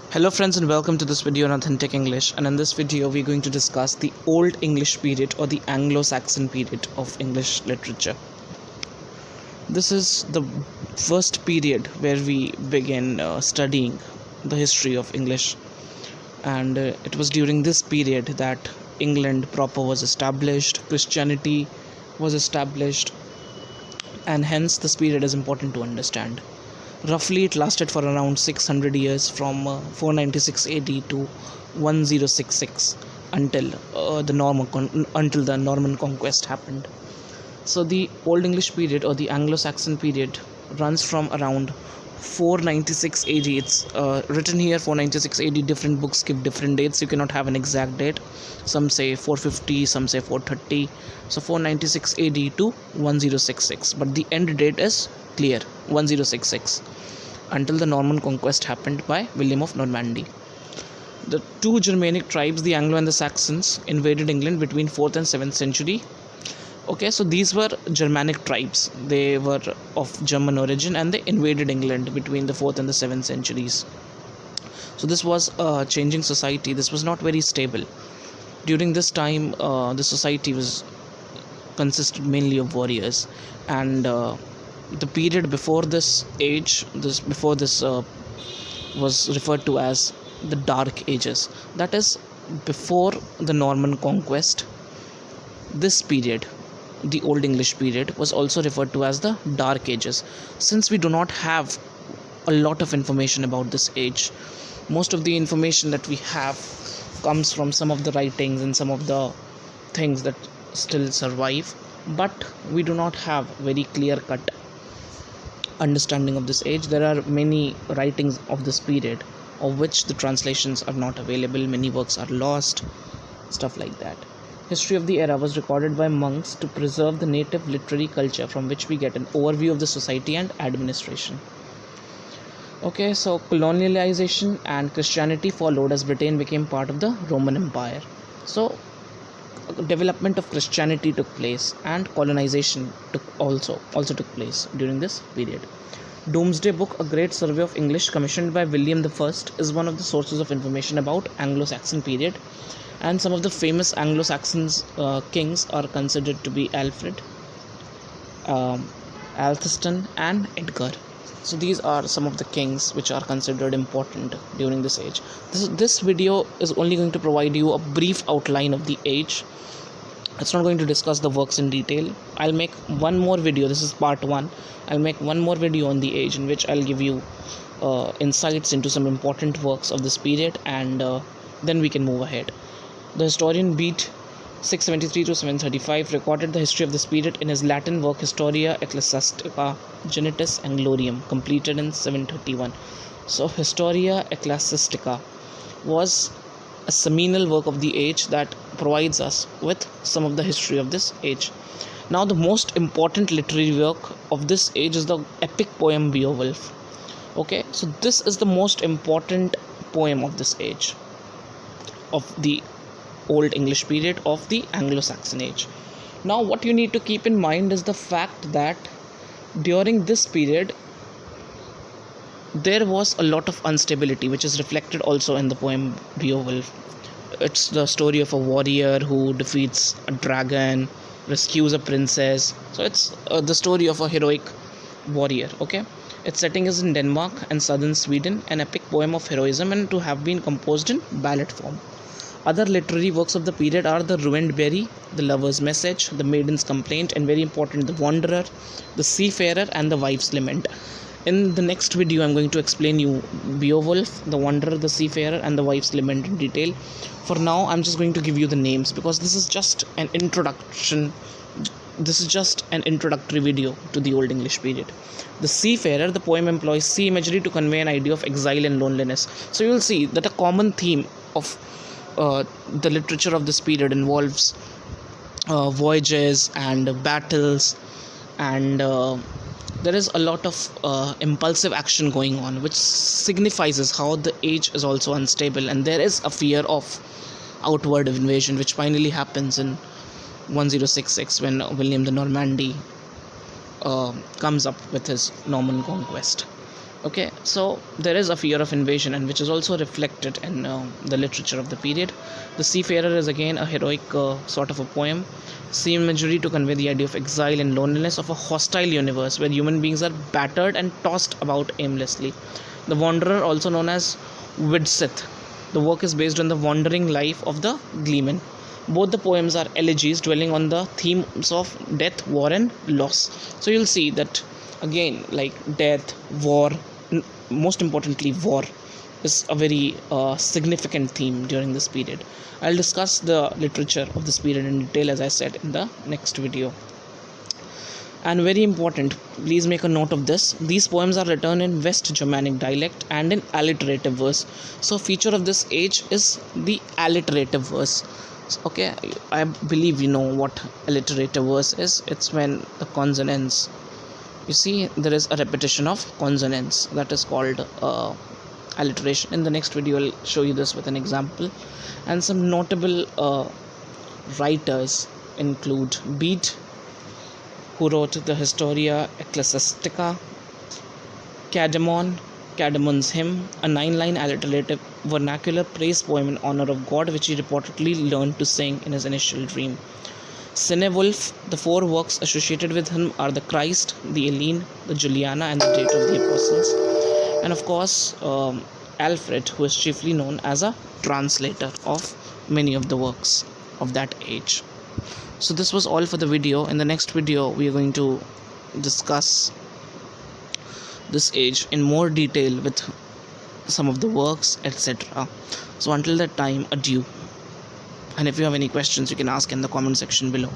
Hello friends and welcome to this video on Authentic English, and in this video we're going to discuss the Old English period or the Anglo Saxon period of English literature. This is the first period where we begin studying the history of English, and it was during this period that England proper was established, Christianity was established, and hence this period is important to understand. Roughly, it lasted for around 600 years from 496 AD to 1066 until until the Norman conquest happened. So the Old English period or the Anglo-Saxon period runs from around 496 AD. It's written here 496 AD. Different books give different dates. You cannot have an exact date. Some say 450, some say 430. So 496 AD to 1066. But the end date is clear, 1066, until the Norman conquest happened by William of Normandy. The two Germanic tribes, the Anglo and the Saxons, invaded England between 4th and 7th century. Okay, so these were Germanic tribes. They were of German origin and they invaded England between the 4th and the 7th centuries. So this was a changing society. This was not very stable. During this time, the society consisted mainly of warriors, and the period before this age, was referred to as the Dark Ages. That is, before the Norman conquest, this period, the Old English period, was also referred to as the Dark Ages. Since we do not have a lot of information about this age, most of the information that we have comes from some of the writings and some of the things that still survive, but we do not have very clear-cut understanding of this age. There are many writings of this period of which the translations are not available. Many works are lost, stuff like that. History of the era was recorded by monks to preserve the native literary culture from which we get an overview of the society and administration. Okay, so colonialization and Christianity followed as Britain became part of the Roman Empire. So development of Christianity took place and colonization also took place during this period. Domesday Book, a great survey of English commissioned by William I, is one of the sources of information about Anglo-Saxon period, and some of the famous Anglo-Saxon kings are considered to be Alfred, Athelstan and Edgar. So these are some of the kings which are considered important during this age. This video is only going to provide you a brief outline of the age. It's not going to discuss the works in detail. I'll make one more video. This is part 1. I'll make one more video on the age in which I'll give you insights into some important works of this period, and then we can move ahead. The historian Bede, 673 to 735, recorded the history of this period in his Latin work Historia Ecclesiastica Genitus Anglorium, completed in 731. So Historia Ecclesiastica was a seminal work of the age that provides us with some of the history of this age. Now, the most important literary work of this age is the epic poem Beowulf. Okay, so this is the most important poem of this age, of the Old English period of the Anglo-Saxon age. Now, what you need to keep in mind is the fact that during this period there was a lot of instability, which is reflected also in the poem Beowulf. It's the story of a warrior who defeats a dragon, rescues a princess. So it's the story of a heroic warrior. Okay, its setting is in Denmark and southern Sweden, an epic poem of heroism, and to have been composed in ballad form. Other literary works of the period are The Ruined Berry, The Lover's Message, The Maiden's Complaint, and very important, The Wanderer, The Seafarer, and The Wife's Lament. In the next video, I'm going to explain you Beowulf, The Wanderer, The Seafarer, and The Wife's Lament in detail. For now, I'm just going to give you the names because this is just an introduction. This is just an introductory video to the Old English period. The Seafarer, the poem employs sea imagery to convey an idea of exile and loneliness. So you will see that a common theme of the literature of this period involves voyages and battles, and there is a lot of impulsive action going on, which signifies how the age is also unstable, and there is a fear of outward invasion, which finally happens in 1066 when William the Normandy comes up with his Norman conquest. Okay, so there is a fear of invasion, and which is also reflected in the literature of the period. The Seafarer is again a heroic sort of a poem, seen imagery to convey the idea of exile and loneliness of a hostile universe where human beings are battered and tossed about aimlessly. The Wanderer, also known as Widsith, the work is based on the wandering life of the gleeman. Both the poems are elegies dwelling on the themes of death, war, and loss. So you'll see that again, like death, war, most importantly, war is a very significant theme during this period. I'll discuss the literature of this period in detail, as I said, in the next video. And very important, please make a note of this, these poems are written in West Germanic dialect and in alliterative verse. So feature of this age is the alliterative verse. Okay, I believe you know what alliterative verse is. It's when the consonants, you see, there is a repetition of consonants, that is called alliteration. In the next video I'll show you this with an example. And some notable writers include Bede, who wrote the Historia Ecclesiastica, Cademon's Hymn, a 9-line alliterative vernacular praise poem in honor of God, which he reportedly learned to sing in his initial dream. Cinewulf, the 4 works associated with him are the Christ, the Eilean, the Juliana, and the Date of the Apostles. And of course, Alfred, who is chiefly known as a translator of many of the works of that age. So this was all for the video. In the next video, we are going to discuss this age in more detail with some of the works, etc. So until that time, adieu. And if you have any questions, you can ask in the comment section below.